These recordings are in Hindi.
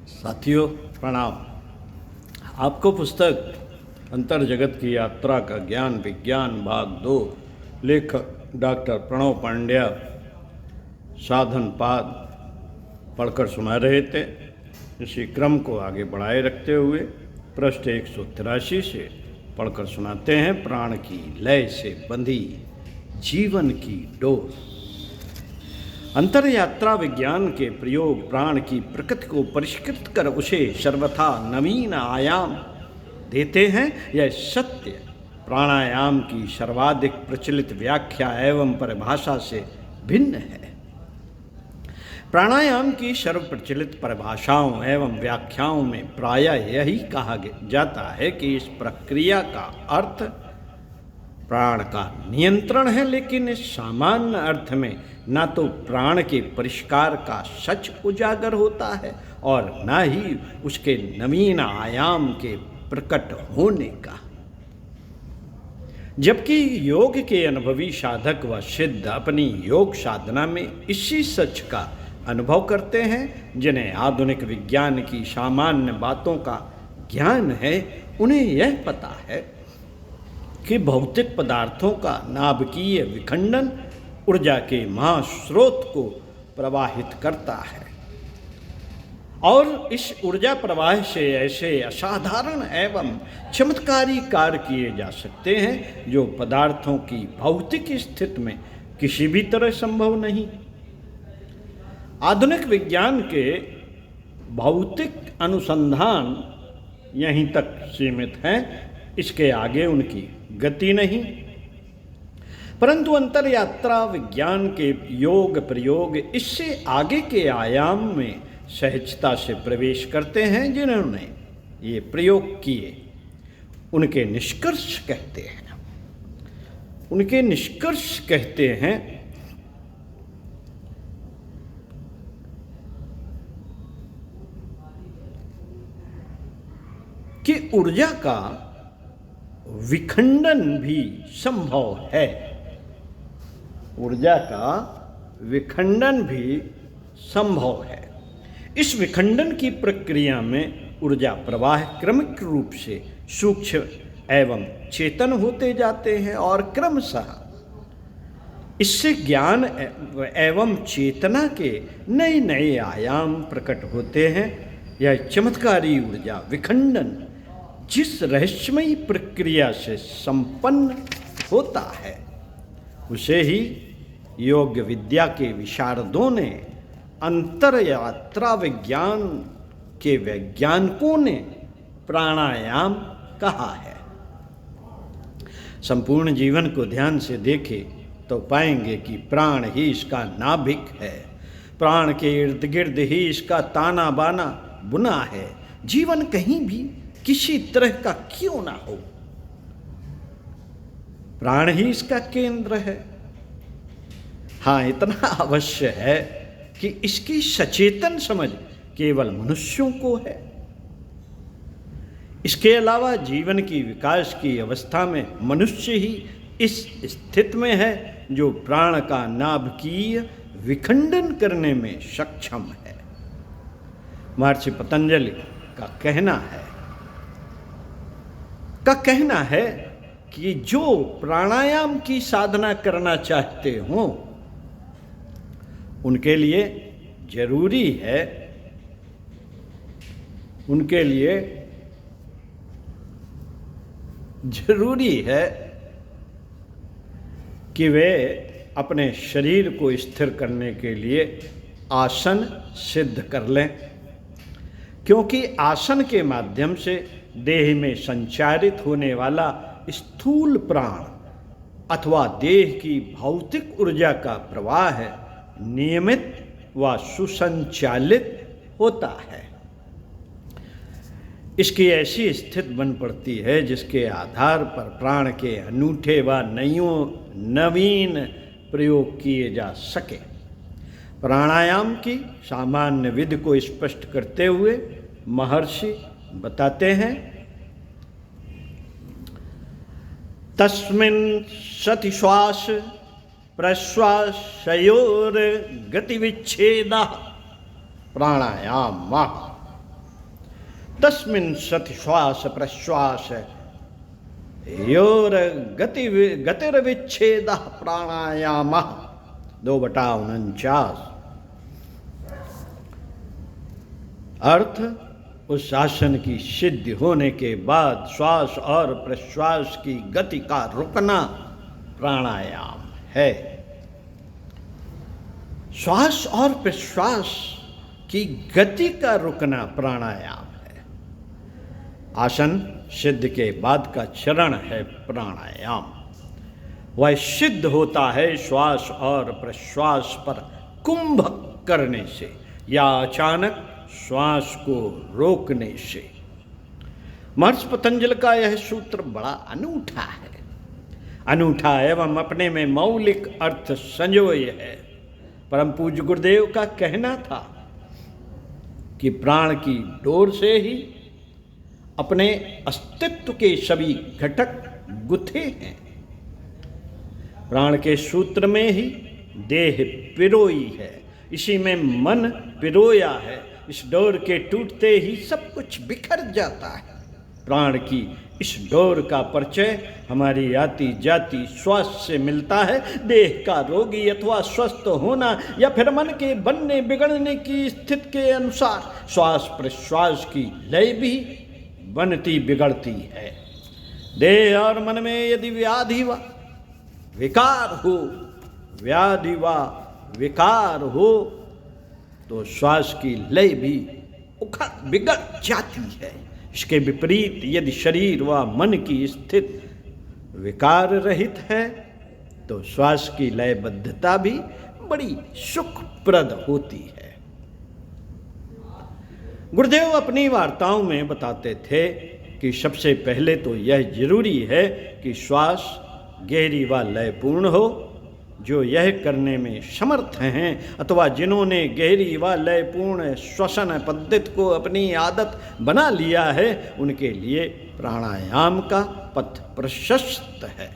साथियों प्रणाम। आपको पुस्तक अंतर जगत की यात्रा का ज्ञान विज्ञान भाग 2 लेखक डॉक्टर प्रणव पांड्या साधन पाद पढ़कर सुना रहे थे। इसी क्रम को आगे बढ़ाए रखते हुए पृष्ठ 183 से पढ़कर सुनाते हैं। प्राण की लय से बंधी जीवन की डोर। अंतर यात्रा विज्ञान के प्रयोग प्राण की प्रकृति को परिष्कृत कर उसे सर्वथा नवीन आयाम देते हैं। यह सत्य प्राणायाम की सर्वाधिक प्रचलित व्याख्या एवं परिभाषा से भिन्न है। प्राणायाम की सर्व प्रचलित परिभाषाओं एवं व्याख्याओं में प्रायः यही कहा जाता है कि इस प्रक्रिया का अर्थ प्राण का नियंत्रण है, लेकिन इस सामान्य अर्थ में न तो प्राण के परिष्कार का सच उजागर होता है और न ही उसके नवीन आयाम के प्रकट होने का। जबकि योग के अनुभवी साधक व सिद्ध अपनी योग साधना में इसी सच का अनुभव करते हैं, जिन्हें आधुनिक विज्ञान की सामान्य बातों का ज्ञान है। उन्हें यह पता है कि भौतिक पदार्थों का नाभिकीय विखंडन ऊर्जा के महास्रोत को प्रवाहित करता है और इस ऊर्जा प्रवाह से ऐसे असाधारण एवं चमत्कारी कार्य किए जा सकते हैं जो पदार्थों की भौतिक स्थिति में किसी भी तरह संभव नहीं। आधुनिक विज्ञान के भौतिक अनुसंधान यहीं तक सीमित हैं, इसके आगे उनकी गति नहीं। परंतु अंतर यात्रा विज्ञान के योग प्रयोग इससे आगे के आयाम में सहजता से प्रवेश करते हैं। जिन्होंने ये प्रयोग किए उनके निष्कर्ष कहते हैं। उनके निष्कर्ष कहते हैं कि ऊर्जा का विखंडन भी संभव है। ऊर्जा का विखंडन भी संभव है। इस विखंडन की प्रक्रिया में ऊर्जा प्रवाह क्रमिक रूप से सूक्ष्म एवं चेतन होते जाते हैं और क्रमशः इससे ज्ञान एवं चेतना के नए नए आयाम प्रकट होते हैं। यह चमत्कारी ऊर्जा विखंडन जिस रहस्यमयी प्रक्रिया से संपन्न होता है उसे ही योग विद्या के विशारदों ने अंतर यात्रा विज्ञान के वैज्ञानिकों ने प्राणायाम कहा है। संपूर्ण जीवन को ध्यान से देखें तो पाएंगे कि प्राण ही इसका नाभिक है। प्राण के इर्द गिर्द ही इसका ताना बाना बुना है। जीवन कहीं भी किसी तरह का क्यों ना हो, प्राण ही इसका केंद्र है। हाँ, इतना अवश्य है कि इसकी सचेतन समझ केवल मनुष्यों को है। इसके अलावा जीवन की विकास की अवस्था में मनुष्य ही इस स्थिति में है जो प्राण का नाभिकीय विखंडन करने में सक्षम है। महर्षि पतंजलि का कहना है कि जो प्राणायाम की साधना करना चाहते हो उनके लिए जरूरी है कि वे अपने शरीर को स्थिर करने के लिए आसन सिद्ध कर लें, क्योंकि आसन के माध्यम से देह में संचारित होने वाला स्थूल प्राण अथवा देह की भौतिक ऊर्जा का प्रवाह नियमित व सुसंचालित होता है। इसकी ऐसी स्थिति बन पड़ती है जिसके आधार पर प्राण के अनूठे व नवीन प्रयोग किए जा सके। प्राणायाम की सामान्य विधि को स्पष्ट करते हुए महर्षि बताते हैं, तस्मिन् सति श्वास प्रश्वासयोर गतिविच्छेदः प्राणायाम। तस्मिन् सति श्वास प्रश्वास योर गतिर्विच्छेद प्राणायाम 2/49। अर्थ, उस आसन की सिद्धि होने के बाद श्वास और प्रश्वास की गति का रुकना प्राणायाम है। श्वास और प्रश्वास की गति का रुकना प्राणायाम है। आसन सिद्ध के बाद का चरण है प्राणायाम। वह सिद्ध होता है श्वास और प्रश्वास पर कुंभ करने से या अचानक श्वास को रोकने से। महर्षि पतंजलि का यह सूत्र बड़ा अनूठा एवं अपने में मौलिक अर्थ संजोय है। परम पूज्य गुरुदेव का कहना था कि प्राण की डोर से ही अपने अस्तित्व के सभी घटक गुथे हैं। प्राण के सूत्र में ही देह पिरोई है, इसी में मन पिरोया है। इस डोर के टूटते ही सब कुछ बिखर जाता है। प्राण की इस डोर का परिचय हमारी आती जाती श्वास से मिलता है। देह का रोगी अथवा स्वस्थ होना या फिर मन के बनने बिगड़ने की स्थिति के अनुसार श्वास प्रश्वास की लय भी बनती बिगड़ती है। देह और मन में यदि व्याधि व विकार हो तो श्वास की लय भी उखड़ बिगड़ जाती है। इसके विपरीत यदि शरीर व मन की स्थिति विकार रहित है तो श्वास की लयबद्धता भी बड़ी सुखप्रद होती है। गुरुदेव अपनी वार्ताओं में बताते थे कि सबसे पहले तो यह जरूरी है कि श्वास गहरी व लयपूर्ण हो। जो यह करने में समर्थ हैं अथवा जिन्होंने गहरी व लयपूर्ण श्वसन पद्धति को अपनी आदत बना लिया है, उनके लिए प्राणायाम का पथ प्रशस्त है।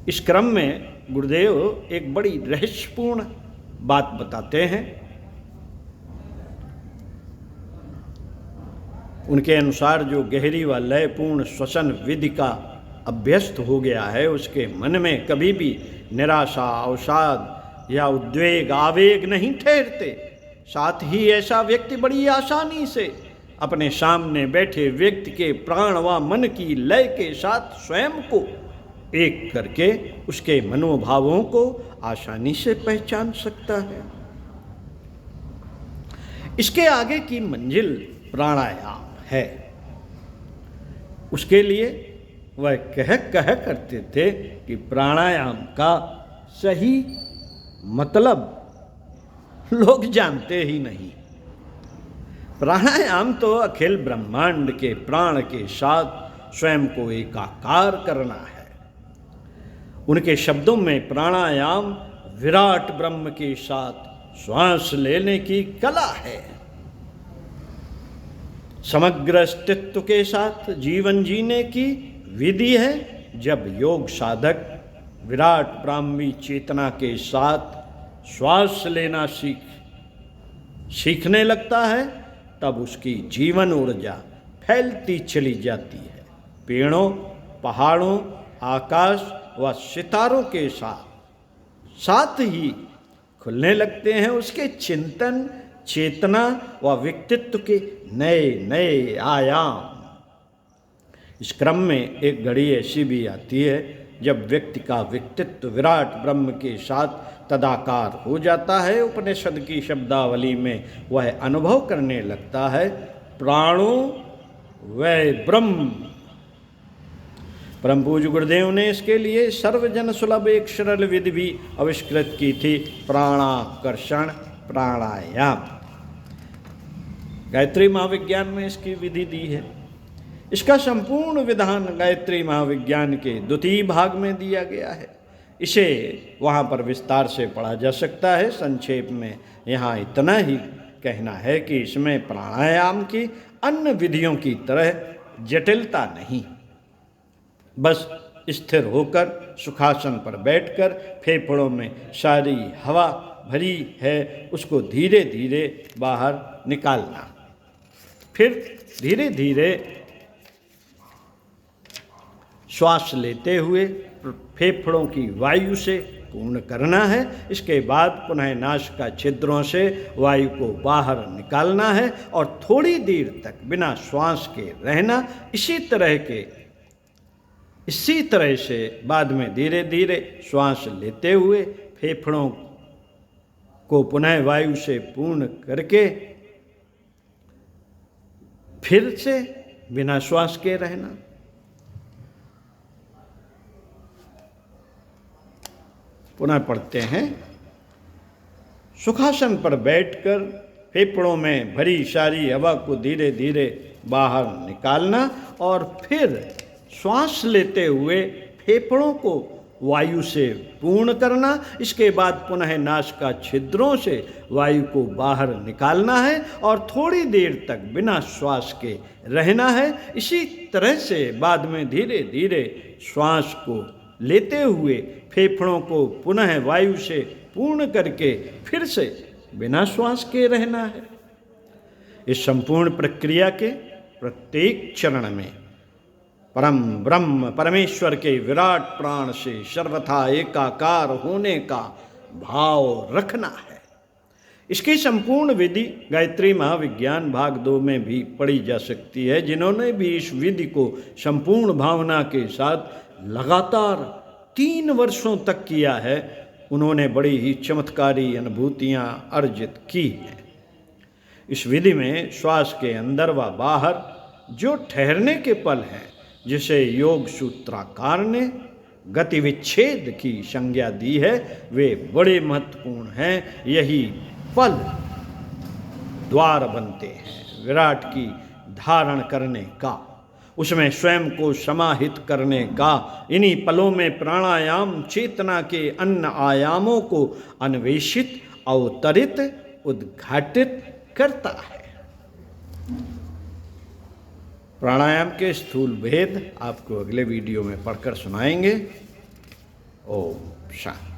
इस क्रम में गुरुदेव एक बड़ी रहस्यपूर्ण बात बताते हैं। उनके अनुसार जो गहरी व लयपूर्ण श्वसन विधि का अभ्यस्त हो गया है, उसके मन में कभी भी निराशा, अवसाद या उद्वेग आवेग नहीं ठहरते। साथ ही ऐसा व्यक्ति बड़ी आसानी से अपने सामने बैठे व्यक्ति के प्राण व मन की लय के साथ स्वयं को एक करके उसके मनोभावों को आसानी से पहचान सकता है। इसके आगे की मंजिल प्राणायाम है। उसके लिए वह कह करते थे कि प्राणायाम का सही मतलब लोग जानते ही नहीं। प्राणायाम तो अखिल ब्रह्मांड के प्राण के साथ स्वयं को एकाकार करना है। उनके शब्दों में प्राणायाम विराट ब्रह्म के साथ श्वास लेने की कला है। समग्र अस्तित्व के साथ जीवन जीने की विधि है। जब योग साधक विराट ब्राह्मी चेतना के साथ श्वास लेना सीखने लगता है, तब उसकी जीवन ऊर्जा फैलती चली जाती है। पेड़ों, पहाड़ों, आकाश व सितारों के साथ ही खुलने लगते हैं उसके चिंतन, चेतना व व्यक्तित्व के नए नए आयाम। इस क्रम में एक घड़ी ऐसी भी आती है जब व्यक्ति का व्यक्तित्व विराट ब्रह्म के साथ तदाकार हो जाता है। उपनिषद की शब्दावली में वह अनुभव करने लगता है, प्राणो वै ब्रह्म। परम पूज्य गुरुदेव ने इसके लिए सर्वजन सुलभ एक सरल विधि भी आविष्कृत की थी, प्राणाकर्षण प्राणायाम। गायत्री महाविज्ञान में इसकी विधि दी है। इसका संपूर्ण विधान गायत्री महाविज्ञान के द्वितीय भाग में दिया गया है। इसे वहाँ पर विस्तार से पढ़ा जा सकता है। संक्षेप में यहाँ इतना ही कहना है कि इसमें प्राणायाम की अन्य विधियों की तरह जटिलता नहीं। बस स्थिर होकर सुखासन पर बैठकर फेफड़ों में सारी हवा भरी है उसको धीरे धीरे बाहर निकालना। फिर धीरे धीरे श्वास लेते हुए फेफड़ों की वायु से पूर्ण करना है। इसके बाद पुनः नासिका छिद्रों से वायु को बाहर निकालना है और थोड़ी देर तक बिना श्वास के रहना। इसी तरह से बाद में धीरे धीरे श्वास लेते हुए फेफड़ों को पुनः वायु से पूर्ण करके फिर से बिना श्वास के रहना। पुनः पढ़ते हैं। सुखासन पर बैठकर फेफड़ों में भरी सारी हवा को धीरे धीरे बाहर निकालना और फिर श्वास लेते हुए फेफड़ों को वायु से पूर्ण करना। इसके बाद पुनः नासिका छिद्रों से वायु को बाहर निकालना है और थोड़ी देर तक बिना श्वास के रहना है। इसी तरह से बाद में धीरे धीरे श्वास को लेते हुए फेफड़ों को पुनः वायु से पूर्ण करके फिर से बिना श्वास के रहना है। इस संपूर्ण प्रक्रिया के प्रत्येक चरण में परम ब्रह्म परमेश्वर के विराट प्राण से सर्वथा एकाकार होने का भाव रखना है। इसकी संपूर्ण विधि गायत्री महाविज्ञान भाग 2 में भी पढ़ी जा सकती है। जिन्होंने भी इस विधि को संपूर्ण भावना के साथ लगातार 3 वर्षों तक किया है, उन्होंने बड़ी ही चमत्कारी अनुभूतियां अर्जित की हैं। इस विधि में श्वास के अंदर व बाहर जो ठहरने के पल हैं, जिसे योग सूत्रकार ने गति विच्छेद की संज्ञा दी है, वे बड़े महत्वपूर्ण हैं। यही पल द्वार बनते हैं विराट की धारण करने का, उसमें स्वयं को समाहित करने का। इन्हीं पलों में प्राणायाम चेतना के अन्य आयामों को अन्वेषित, अवतरित, उद्घाटित करता है। प्राणायाम के स्थूल भेद आपको अगले वीडियो में पढ़कर सुनाएंगे। ओम शांति।